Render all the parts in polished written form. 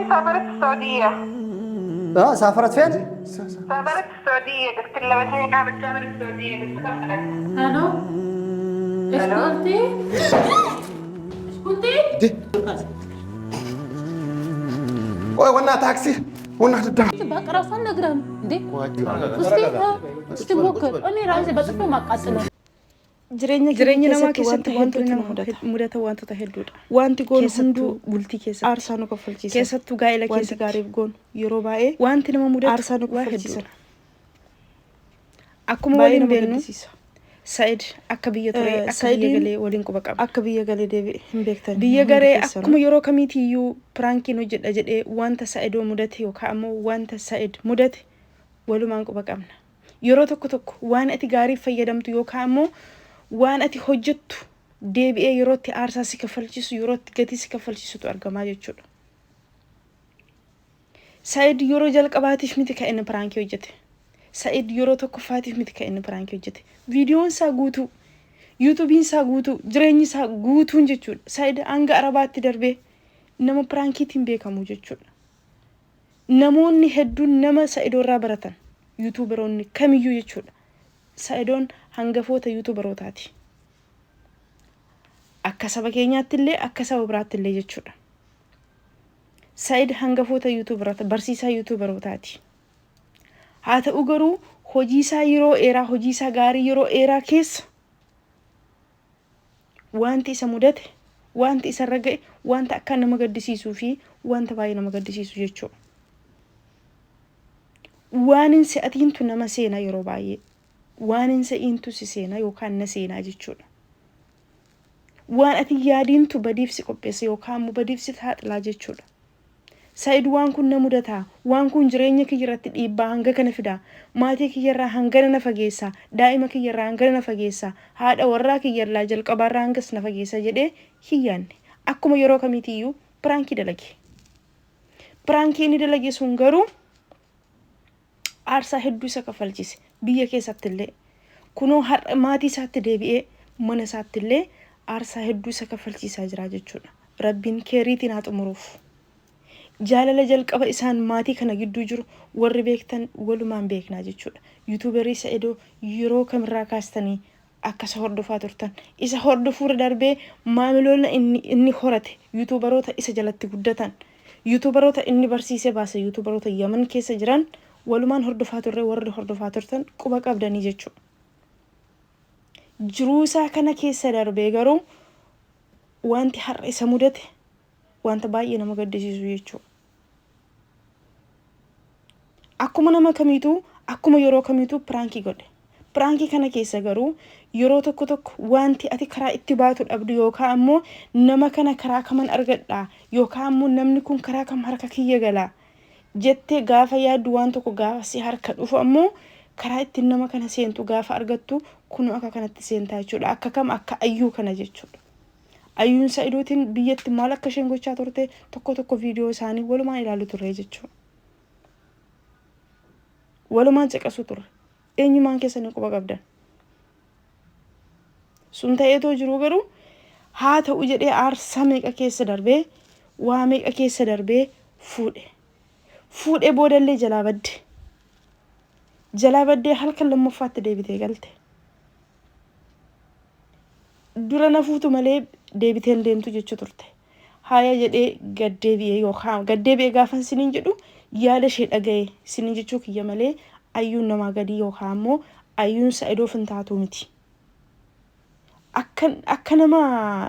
سافرت السعودية. سافرت فين؟ سافرت السعودية، قلت لها مثلا قاعدة تسافر السعودية قلت لها الو ايش الو قلتي؟ ايش قلتي؟ دي وانا تاكسي وانا تدعم بقرا صنقرم دي وستيها استبوكر اني راسي بطفو ما قاتله jireenya namaa keessatti wantoota nama mudata wantoota hedduudha. Wanti goonu hunduu bultii keessatti aarsaa nu kaffalchiisa. Keessattuu gaa'ela keessa gaariif goonu yeroo baay'ee wanti nama mudatu aarsaa nu kaffalchiisa. Akkuma waliin beeknu Said akka biyya ture akka biyya galee waliin quba qaba. Akka biyya galee deebi'e hin beektan. Biyya garee akkuma yeroo kamiitiyyuu piraankiin hojjedha jedhee wanta Saidoo mudate yookaan ammoo wanta Said mudate walumaan quba qabna. Yeroo tokko waan ati gaarii fayyadamtu yookaan ammoo waan ati hojjettu deebi'ee yerootti aarsaa si kaffalchiisu yerootti gatii si kaffalchiisutu argamaa jechuudha. Said yeroo jalqabaatiif miti kan inni piraankii hojjete. Said yeroo tokkoffaatiif miti kan inni piraankii hojjete. Viidiyoon isaa guutuu, yuutuubiin isaa guutuu, jireenyi isaa guutuun jechuudha. Said hanga Arabaatti darbee nama piraankiitiin beekamu jechuudha. Namoonni hedduun nama Saidoo irraa baratan yuutuubaroonni kamiyyuu jechuudha. Saidoon hangafoota yuutuubarootaati. Akka saba keenyaatti illee akka saba biraatti illee jechuudha. Said hangafoota yuutuubaroota barsiisaa yuutuubarootaati. Haa ta'u garuu hojii isaa yeroo dheeraa hojii isaa gaarii yeroo dheeraa keessa wanti isa mudate wanti isa irra ga'e wanta akka nama gaddisiisuu fi wanta baay'ee nama gaddisiisu jechuudha. Waan hin se'atiintu nama seenaa yeroo baay'ee waan hin se'iintu si seenaa yookaan na seenaa jechuudha. Waan ati yaadiintu badiif si qopheessa yookaan immoo badiif si saaxilaa jechuudha. Said waan kun na mudataa, waan kun jireenya kiyya irratti dhiibbaa hanga kana fidaa, maatii kiyya irraa hangana na fageessaa, daa'ima kiyya irraa hangana na fageessaa, haadha warraa kiyya irraa jalqabaa irraa hangas na fageessaa jedhee hiyyaanne. Akkuma yeroo kamiitiyyuu piraankii dalage. Piraankii inni dalage sun garuu aarsaa hedduu isa kaffalchise. Biyya keessatti illee kunoo har'a maatii isaatti deebi'ee mana isaatti illee aarsaa hedduu isa kaffalchiisaa jira jechuudha. Rabbiin keeriitiin haa xumuruuf. Jaalala jalqaba isaan maatii kana gidduu jiru warri beektan walumaan beeknaa jechuudha. Yuutuubarii Saidoo yeroo kamirraa kaastanii akkasa hordofaa turtan. Isa hordofuura darbee maamiloonni inni horate yuutuubaroota isa jalatti guddatan. Yuutuubaroota inni barsiisee baase yuutuubaroota Yaman keessa jiran walumaan hordofaa turre warri hordofaa turtan quba qabdanii jechuudha. Jiruusaa kana keessa darbee garuu wanti har'a isa mudate wanta baay'ee nama gaddisiisu jechuudha. Akkuma nama kamiituu akkuma yeroo kamiituu piraankii godhe. Piraankii kana keessa garuu yeroo tokko wanti ati karaa itti baatu dhabdu yookaan ammoo nama kana karaa kaman argadhaa yookaan ammoo namni kun karaa kam harka kiyya galaa jettee gaafa yaaddu waan tokko gaafa si harka dhufu ammoo karaa ittiin nama kana seentu gaafa argattu kun akka kanatti seentaa jechuudha. Akka kam akka ayyuu kana jechuudha. Ayyuun Saidootiin biyyatti maal akka isheen gochaa turte tokko viidiyoo isaanii walumaan ilaalu turre jechuudha. Walumaan caqasu turre. Eenyumaan keessanii quba qabdan. Sun ta'eetoo jiru garuu haa ta'u jedhee aarsaa meeqa keessa darbee waa meeqa keessa darbee fuudhee boodallee jalaa badde. Jalaa baddee halkan lammaffaatti deebitee galte. Dura nafuutu malee deebiteen deemtu jechuu turte. Haaya jedhee gaddeebi'ee yookaan gaddeebi'ee gaafa siniin jedhu yaada ishee dhaga'e siniin jechuu kiyya malee ayyuun namaa gadii yookaan ammoo ayyuun Saidoof hin taatu miti. Akka nama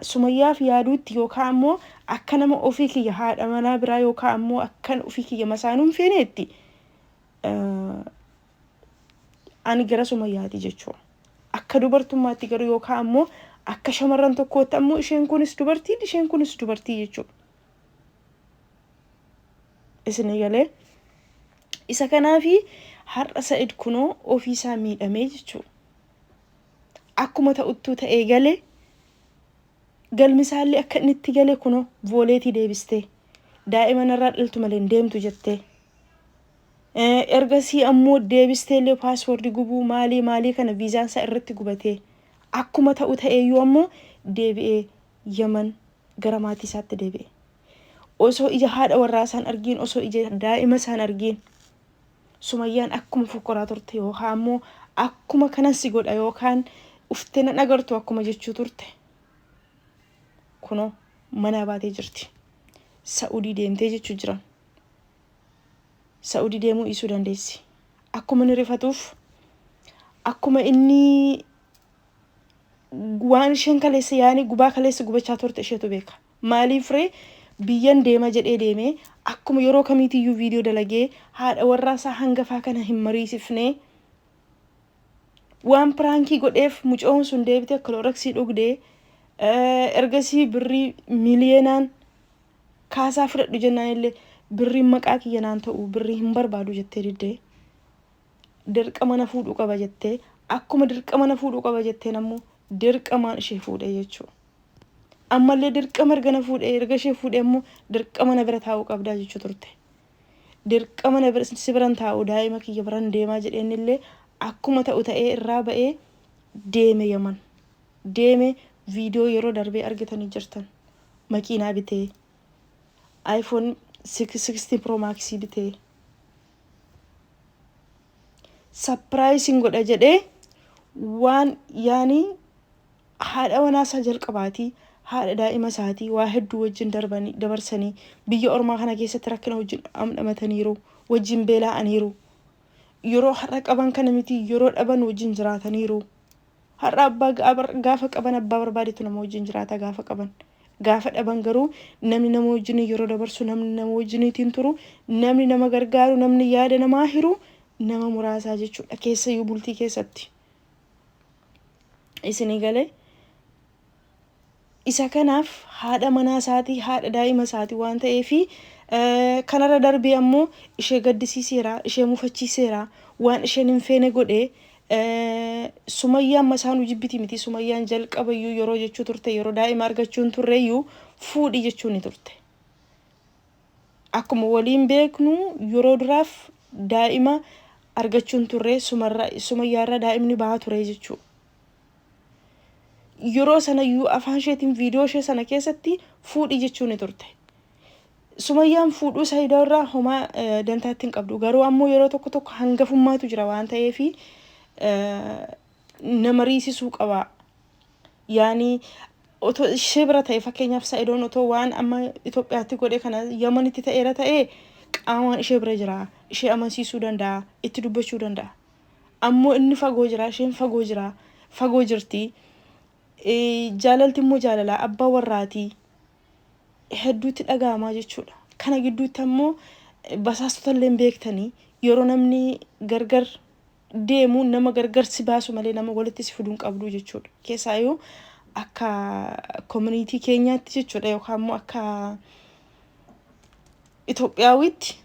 Sumayyaaf yaaduutti yookaan ammoo akka nama ofii kiyya haadha manaa biraa yookaan ammoo akka ofii kiyya masaanuun feeneetti ani gara Sumayyaati jechuudha. Akka dubartummaatti garuu yookaan ammoo akka shamarran tokkootti ammoo isheen kunis dubartii jechuudha. Isin galee isa kanaafi har'a Said kunoo ofiisaa miidhamee jechuudha. Akkuma ta'uttuu ta'ee galee galmisaallee akka inni itti galee kunoo vooleetii deebistee daa'ima narraa dhaltu malee deemtu jettee ergasii ammoo deebistee illee paaswoordii gubuu maalii kana viizaan isaa irratti gubatee akkuma ta'u ta'eeyyuu ammoo deebi'ee Yaman gara maatii isaatti deebi'e. osoo ija haadha warraa isaan argiin osoo ija daa'ima isaan argiin Sumayyaan akkuma fokoraa turte yookaan ammoo akkuma kanan si godha yookaan uftee nan agartu akkuma jechuu turte. Kunoo mana baatee jirti. Saa'udii deemtee jechuu jiran. Saa'udii deemuu dhiisuu dandeessi. Akkuma inni rifatuuf akkuma inni waan isheen kaleessa yaani gubaa kaleessa gubachaa turte isheetu beeka. Maaliif ree biyyan deema jedhee deemee akkuma yeroo kamiitiyyuu viidiyoo dalagee haadha warraa isaa hangafaa kana hin mariisifnee waan piraankii godheef mucoon sun deebitee kalooraksii dhugdee ergasii birrii miliyeenaan kaasaa fudhadhu jennaan illee birriin maqaa kiyyanaan ta'u birrii hin barbaadu jettee diddee dirqama na fuudhuu qaba jettee akkuma dirqama na fuudhuu qaba jettee ammoo dirqamaan ishee fuudhee jechuudha. Ammallee dirqama erga na fuudhee erga ishee fuudhee ammoo dirqama na bira taa'uu qabdaa jechuu turte. Dirqama na bira si biran taa'u daa'ima kiyya biran deemaa jedheen illee akkuma ta'u ta'ee irraa ba'ee deeme Yaman. Deeme viidiyoo yeroo darbee argitanii jirtan. Makiinaa bitee iPhone 16 Pro Max bitee surprising godha jedhee waan yaani haadha wanaasaa jalqabaatii haadha daa'ima isaatii waa hedduu wajjin dabarsanii biyya ormaa kana keessatti rakkina wajjin amdhamataniiru wajjin beela'aniiru yeroo har'a qaban kana miti yeroo dhaban wajjin jiraataniiru har'a abbaa gaafa qaban abbaa barbaadetu nama wajjin jiraata gaafa qaban gaafa dhaban garuu namni nama wajjin yeroo dabarsu namni nama wajjiniitiin turu namni nama gargaaru namni yaada namaa hiru nama muraasaa jechuudha keessayyuu bultii keessatti isinii galee isa kanaaf haadha manaa isaatii haadha daa'ima isaatii waan ta'eefi kanarra darbee ammoo ishee gaddisiiseera ishee mufachiiseera waan isheen hin feene godhee Sumayyaan masaanuu jibbiti miti Sumayyaan jalqabayyuu yeroo jechuu turte yeroo daa'ima argachuun turreeyyuu fuudhi jechuun ni turte. Akkuma waliin beeknu yeroo duraaf daa'ima argachuun turree Sumayyaarra daa'imni bahaa ture jechuudha. Yeroo sanayyuu afaan isheetiin viidiyoo ishee sana keessatti fuudhi jechuun ni turte. Sumayyaan fuudhuu Saayidaarraa homaa dantaatti hin qabdu garuu ammoo yeroo tokko tokko hangafummaatu jira waan ta'eefi nama riisisuu qaba. Yaani otoo ishee bira ta'e fakkeenyaaf Saayidoon otoo waan amma Itoophiyaatti godhe kana Yamanitti ta'eera ta'ee qaamaan ishee bira jira ishee amansiisuu danda'a itti dubbachuu danda'a. Ammoo inni fagoo jira isheen fagoo jirti. Jaalalti immoo jaalalaa abbaa warraatii hedduutti dhaga'amaa jechuudha. Kana gidduutti ammoo basaastota illee beektanii yeroo namni gargar deemu nama gargar si baasu malee nama walitti si fiduun qabdu jechuudha. Keessaayyuu akka community keenyaatti jechuudha yookaan immoo akka Itoophiyaawwitti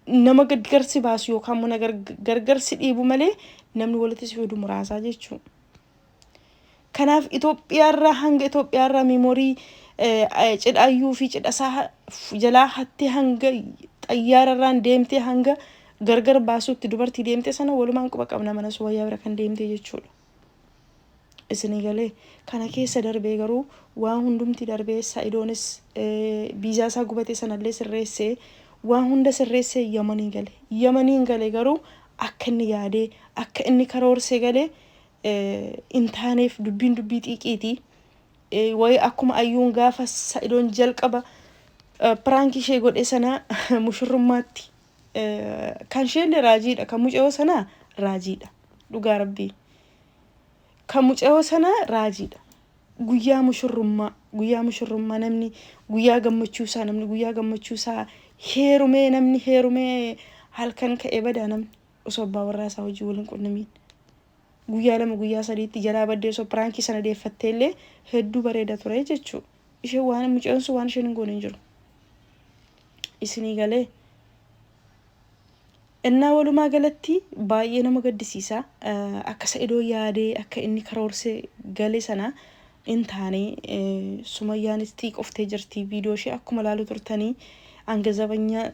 nama gargar si baasu yookaan immoo gargar si dhiibu malee namni walitti si fidu muraasaa jechuudha. Kanaaf Itoophiyaarraa hanga Itoophiyaarraa meemoorii cidhaayyuu fi cidhasaa jalaa hattee hanga xayyaararraan deemtee hanga gargar baasuutti dubartii deemtee sana walumaan quba qabna mana Sumayyaa bira kan deemtee jechuudha. Isinii galee kana keessa darbee garuu waan hundumti darbee Saa'idoonis biizaa isaa gubatee sanallee sirreessee waan hunda sirreessee Yamaniin galee garuu akka inni yaadee akka inni karoorsee galee intaaneef dubbii xiiqiiti. Wayi akkuma ayyuun gaafa Saa'idoon jalqaba piraanki ishee godhe sana mushurrummaatti kan isheen raajiidha kan mucayoo sana raajiidha dhugaa rabbii kan mucayoo sana raajiidha guyyaa mushurrummaa namni guyyaa gammachuusaa heerumee halkan ka'ee badaa namni osoo abbaa warraa isaa hojii waliin qunnamiin guyyaa lama guyyaa sadiitti jalaa baddeessoo piraanki sana deeffattee illee hedduu bareeda ture jechuudha. Isheen waan mucayoon sun waan isheen hin goone hin jiru. Isinii galee innaa walumaa galatti baay'ee nama gaddisiisa. Akka Saa'idoo yaadee akka inni karoorsee galee sana in taane Sumayyaanis xiiqoftee jirti. Viidiyoo ishee akkuma ilaaluu turtanii hanga zabanyaa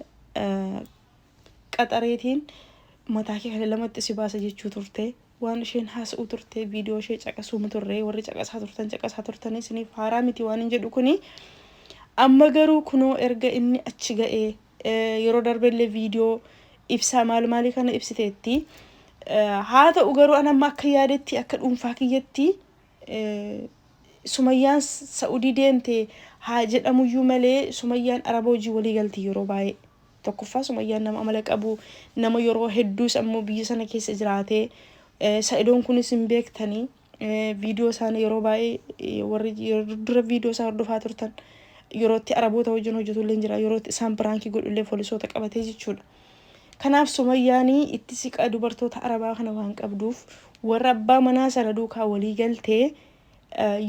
qaxareetiin mataa kee kan lamatti si baasa jechuu turte. Waan isheen haasa'uu turte viidiyoo ishee caqasuu turre warri caqasaa turtan isiniif haaraa miti waan hin jedhu kuni amma garuu kunoo erga inni achi ga'ee yeroo darbellee viidiyoo ibsaa maalii kana ibsiteetti haa ta'u garuu an amma akka yaadetti akka dhuunfaa kiyyatti Sumayyaan Saa'udii deemte haa jedhamuyyuu malee Sumayyaan Araba hojii walii galti yeroo baay'ee. Tokkoffaa Sumayyaan nama amala qabu nama yeroo hedduus ammoo biyya sana keessa jiraate Sa'idoon kunis hin beektanii viidiyoo isaanii yeroo baay'ee warri dura viidiyoo isaa hordofaa turtan yerootti Araboota wajjin hojjetullee jira yerootti isaan biraankii godhullee poolisoota qabatee jechuudha. Kanaaf Sumayyaanii itti siqaa dubartoota Arabaa kana waan qabduuf warra abbaa manaa sana duukaa walii galtee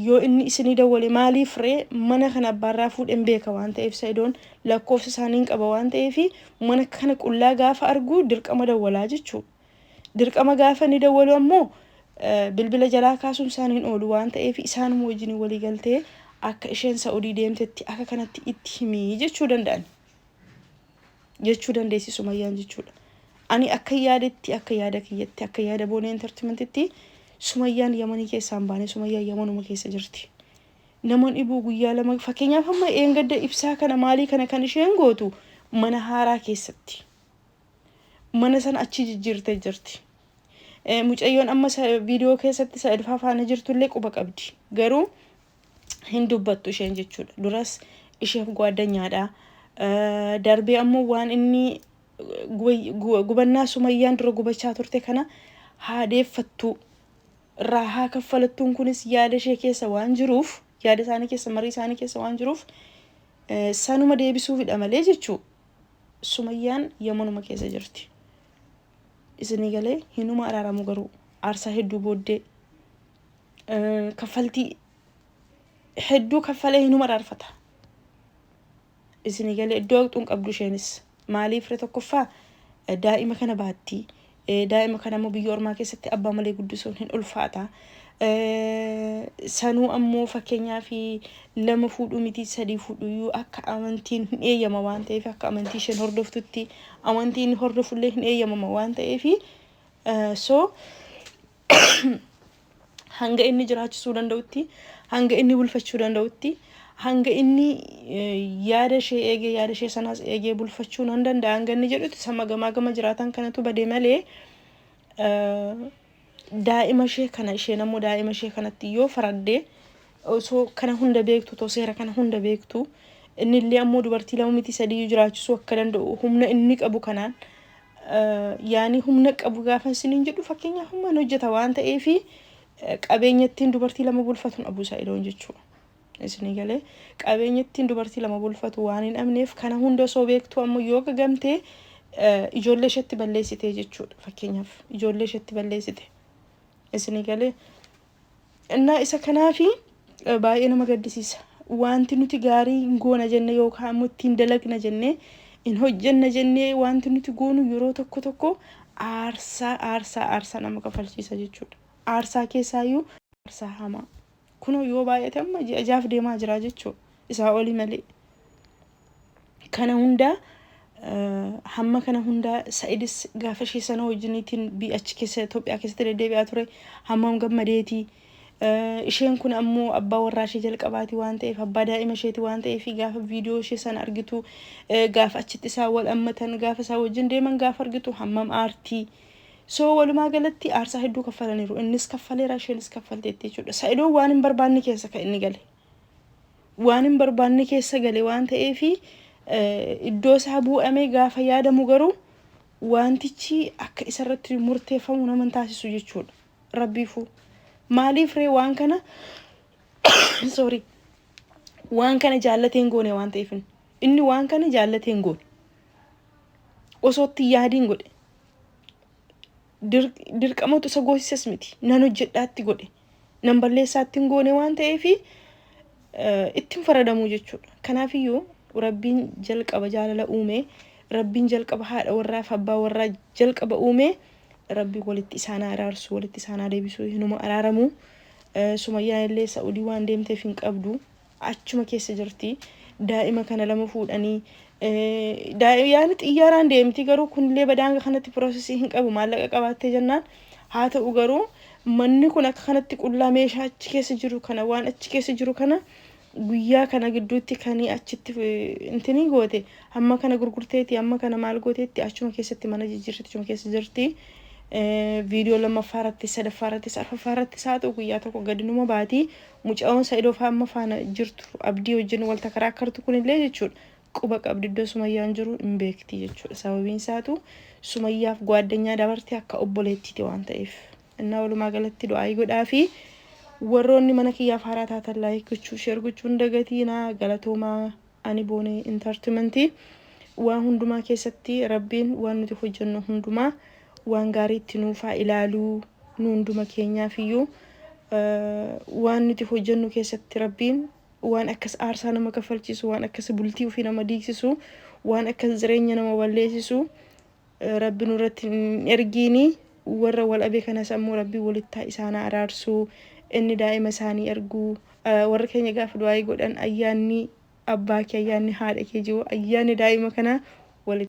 yoo inni isinii dawwale maaliif ree mana kana abbaarraa fuudhen beeka waan ta'eef Sa'idoon lakkoofsa isaaniin qaba waan ta'eef mana kana qullaa gaafa argu dirqama dawwalaa jechuudha. Dirqama gaafa ni dawwalu ammoo bilbila jalaa kaasuun isaaniin oolu waan ta'eef isaan wajjin walii galtee akka isheen Saa'udii deemtetti akka kanatti itti himii jechuu danda'an. Jechuu dandeessi Sumayyaan jechuudha. Ani akka yaadetti akka yaada kiyyatti akka yaada Boonee Entertainmentitti Sumayyaan Yamanii keessaa hin baane Sumayyaan Yamanuma keessa jirti. Namoonni dhibuu guyyaa lama fakkeenyaaf amma eengadda ibsaa kana maalii kana kan isheen gootu mana haaraa keessatti. Mana sana achi jijjiirtee jirti. Mucayyoon amma viidiyoo keessatti Sa'idfaa faana jirtullee quba qabdi. Garuu hin dubbattu isheen jechuudha. Duras isheef gwaaddanyaadha. Darbee ammoo waan inni gubannaa Sumayyaan dura gubachaa turte kana haadeeffattu irraa haa kaffalattuun kunis yaada ishee keessa waan jiruuf yaada isaanii keessa marii isaanii keessa waan jiruuf sanuma deebisuufidha malee jechuu Sumayyaan Yamanuma keessa jirti. Isinii galee hinuma araaramu garuu aarsaa hedduu booddee kaffaltii hedduu kaffalee hinuma araarfata. Isinii galee iddoo waqtuun qabdu isheenis maaliif ree tokkoffaa daa'ima kana baatti. Daa'ima kana ammoo biyya ormaa keessatti abbaa malee guddisuun hin ulfaata. Sanuu ammoo fakkeenyaaf lama fuudhuu miti sadii fuudhuu akka amantiin hin eeyyama waan ta'eef akka amantii isheen hordoftutti amantiin hordofullee hin eeyyamama waan ta'eef so hanga inni jiraachisuu danda'utti hanga inni bulfachuu danda'utti hanga inni yaada ishee eegee yaada ishee sanaas eegee bulfachuu nan danda'a hanga inni jedhutti sama gama jiraatan kanatu badee malee daa'ima ishee kana isheen ammoo daa'ima ishee kanatti yoo faraddee osoo kana hunda beektu osoo seera kana hunda beektu innillee ammoo dubartii lama miti sadii jiraachisuu akka danda'u humna inni qabu kanaan yaani humna qabu gaafa isiniin jedhu fakkeenyaaf humna hojjeta waan ta'eef qabeenyattiin dubartii lama bulfatuun Abuu Sa'idoon jechuudha. Isinii galee qabeenyattiin dubartii lama bulfatu waan hin dhabneef kana hunda osoo beektu ammoo yoo gagamtee ijoollee isheetti balleessite jechuudha. Fakkeenyaaf ijoollee isheetti balleessite. Isinii galee innaa isa kanaafi baay'ee nama gaddisiisa. Wanti nuti gaarii hin goona jenne yookaan ammoo ittiin dalagna jenne hin hojjenna jenne wanti nuti goonu yeroo tokko aarsaa nama kafalchiisa jechuudha. Aarsaa keessaayyuu aarsaa hamaa. Kunoo yoo baay'ate amma jaaf deemaa jira jechuudha. Isaa olii malee. Kana hundaa hamma kana hundaa Sa'idis gaafa ishee sana wajjiniitiin achi keessa Itoophiyaa keessatti deddeebi'aa ture hammam gammadeetii. Isheen kun ammoo abbaa warraa ishee jalqabaati waan ta'eef abbaa daa'ima isheeti waan ta'eef gaafa viidiyoo ishee sana argitu gaafa achitti isaa wal ammatan gaafa isaa wajjin deeman gaafa argitu hammam aartii. So walumaa galatti aarsaa hedduu kaffalaniiru. Innis kaffaleera isheenis kaffalteetti jechuudha. Sa'idoon waan hin barbaanne keessa kan inni gale. Waan hin barbaanne keessa gale waan ta'eef iddoo isaa bu'amee gaafa yaadamu garuu wantichi akka isarratti murteeffamu nama taasisu jechuudha. Rabbiifuu maaliif ree waan kana waan kana jaallateen goone waan ta'eef inni waan kana jaallateen goone osootti yaadiin godhe dirqamatu isa goosisas miti nan hojjedhaatti godhe nan balleessaatti hin goone waan ta'eef ittiin faradamuu jechuudha. Kanaafiyyuu Rabbiin jalqaba jaalala uume Rabbiin jalqaba haadha warraa fi abbaa warraa jalqaba uume Rabbi walitti isaan araarsu walitti isaan deebisu hinuma araaramu. Sumayyaan illee Saa'udii waan deemteef hin qabdu achuma keessa jirti. Daa'ima kana lama fuudhanii yaani xiyyaaraan deemti garuu kunillee badaanga kanatti piroosesii hin qabu maallaqa qabaattee jennaan haa ta'u garuu manni kun akka kanatti qullaa meeshaa achi keessa jiru kana waan achi keessa jiru kana guyyaa kana gidduutti kanii achitti intini goote amma kana gurgurteeti amma kana maal gooteetti achuma keessatti mana jijjiirti achuma keessa jirti viidiyoo lammaffaarratti sadaffaarratti arfaffaarratti saatu guyyaa tokko gadinuma baati mucaa'oon Saidoo faa amma faana jirtu abdii wajjin wal takaraakkartu kunillee jechuudha quba qabdi iddoo Sumayyaan jiru hin beekti jechuudha sababiin isaatu Sumayyaaf gwaaddanyaa dabartee akka obboleettiiti waan ta'eef innaa walumaa galatti du'aa godhaa fi warroonni mana kiyyaaf haaraa taatan laayik gochuu sheer gochuun dagatiinaa galatoomaa ani boonee intartimentii waan hundumaa keessatti rabbiin waan nuti hojjennu hundumaa waan gaariitti nuufaa ilaaluu nu hunduma keenyaaf iyyuu waan nuti hojjennu keessatti rabbiin waan akkas aarsaa nama kafalchiisu waan akkas bultii ofii nama diigsisu waan akkas jireenya nama balleessisu rabbi nurratti ergiini warra wal abee kana sammuu rabbii walittaa isaana araarsuu inni daa'ima isaanii erguu warra keenya gaafa du'aa godhan ayyaanni abbaa kee ayyaanni haadha kee jiru ayyaanni daa'ima kana walitti